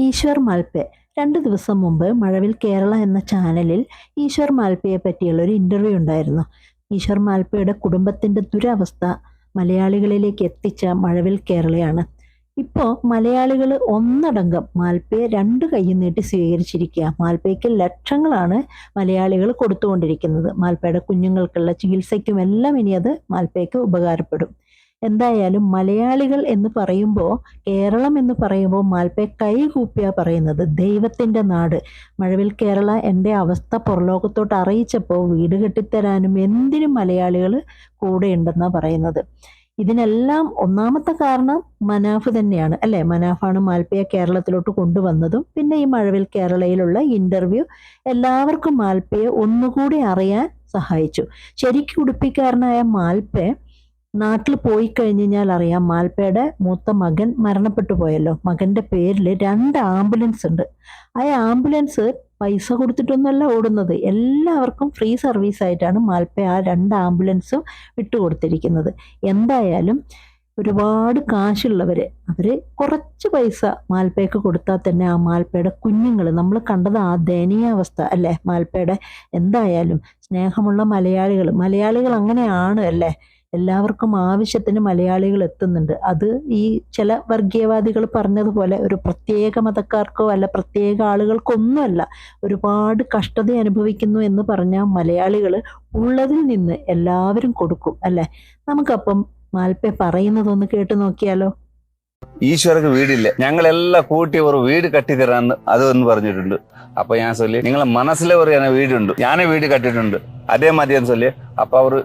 ഈശ്വർ മാൽപേ 2 ദിവസം മുമ്പ് മഴവിൽ കേരള എന്ന ചാനലിൽ ഈശ്വർ മാൽപയെ പറ്റിയുള്ള ഒരു ഇന്റർവ്യൂ ഉണ്ടായിരുന്നു. ഈശ്വർ മാൽപയുടെ കുടുംബത്തിന്റെ ദുരവസ്ഥ മലയാളികളിലേക്ക് എത്തിച്ച മഴവിൽ കേരളയാണ്. ഇപ്പോൾ മലയാളികൾ ഒന്നടങ്കം മാൽപയെ 2 കൈയും നീട്ടി സ്വീകരിച്ചിരിക്കുക. മാൽപയ്ക്ക് ലക്ഷങ്ങളാണ് മലയാളികൾ കൊടുത്തുകൊണ്ടിരിക്കുന്നത്. മാൽപയുടെ കുഞ്ഞുങ്ങൾക്കുള്ള ചികിത്സയ്ക്കും എല്ലാം ഇനി അത് മാൽപയ്ക്ക് ഉപകാരപ്പെടും. എന്തായാലും മലയാളികൾ എന്ന് പറയുമ്പോൾ, കേരളം എന്ന് പറയുമ്പോൾ മാൽപ്പെ കൈകൂപ്പിയാ പറയുന്നത്. ദൈവത്തിന്റെ നാട്. മഴവിൽ കേരള എൻ്റെ അവസ്ഥ പുറലോകത്തോട്ട് അറിയിച്ചപ്പോൾ വീട് കെട്ടിത്തരാനും എന്തിനും മലയാളികൾ കൂടെ ഉണ്ടെന്നാ പറയുന്നത്. ഇതിനെല്ലാം ഒന്നാമത്തെ കാരണം മനാഫ് തന്നെയാണ്, അല്ലെ? മനാഫാണ് മാൽപ്പയെ കേരളത്തിലോട്ട് കൊണ്ടുവന്നതും പിന്നെ ഈ മഴവിൽ കേരളയിലുള്ള ഇന്റർവ്യൂ എല്ലാവർക്കും മാൽപ്പയെ ഒന്നുകൂടി അറിയാൻ സഹായിച്ചു. ശരിക്കും ഉടുപ്പിക്കാരനായ മാൽപ്പെ നാട്ടിൽ പോയി കഴിഞ്ഞാൽ അറിയാം, മാൽപ്പയുടെ മൂത്ത മകൻ മരണപ്പെട്ടു പോയല്ലോ. മകന്റെ പേരിൽ 2 ആംബുലൻസ് ഉണ്ട്. ആ ആംബുലൻസ് പൈസ കൊടുത്തിട്ടൊന്നുമല്ല ഓടുന്നത്, എല്ലാവർക്കും ഫ്രീ സർവീസ് ആയിട്ടാണ് മാൽപ്പ ആ 2 ആംബുലൻസും വിട്ടുകൊടുത്തിരിക്കുന്നത്. എന്തായാലും ഒരുപാട് കാശുള്ളവര് അവര് കുറച്ച് പൈസ മാൽപ്പയ്ക്ക് കൊടുത്താൽ തന്നെ ആ മാൽപ്പയുടെ കുഞ്ഞുങ്ങൾ, നമ്മൾ കണ്ടത് ആ ദയനീയാവസ്ഥ അല്ലേ മാൽപ്പയുടെ. എന്തായാലും സ്നേഹമുള്ള മലയാളികൾ അങ്ങനെയാണ് അല്ലേ. എല്ലാവർക്കും ആവശ്യത്തിന് മലയാളികൾ എത്തുന്നുണ്ട്. അത് ഈ ചില വർഗീയവാദികൾ പറഞ്ഞതുപോലെ ഒരു പ്രത്യേക മതക്കാർക്കോ അല്ല പ്രത്യേക ആളുകൾക്കൊന്നുമല്ല. ഒരുപാട് കഷ്ടത അനുഭവിക്കുന്നു എന്ന് പറഞ്ഞാൽ മലയാളികൾ ഉള്ളതിൽ നിന്ന് എല്ലാവരും കൊടുക്കും അല്ലെ. നമുക്കപ്പം മാൽപ്പെ പറയുന്നതൊന്ന് കേട്ടു നോക്കിയാലോ. ഈശ്വരക്ക് വീടില്ല, ഞങ്ങളെല്ലാം കൂട്ടി ഒരു വീട് കട്ടിത്തരാന്ന് അതൊന്ന് പറഞ്ഞിട്ടുണ്ട്. അപ്പൊ ഞാൻ ചൊല്ലി നിങ്ങളെ മനസ്സിലെ ഒരു വീടുണ്ട്, ഞാനേ വീട് കട്ടിട്ടുണ്ട് അതേ മതിയെന്ന് ചൊല്ലി. അപ്പൊ അവര്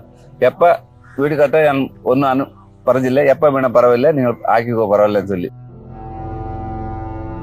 എപ്പ വീട് കട്ട ഞാൻ ഒന്നും പറഞ്ഞില്ല, എപ്പ വേണം പറവില്ല, നിങ്ങൾ ആക്കിക്കോ പറവില്ലെന്ന് ചൊല്ലി.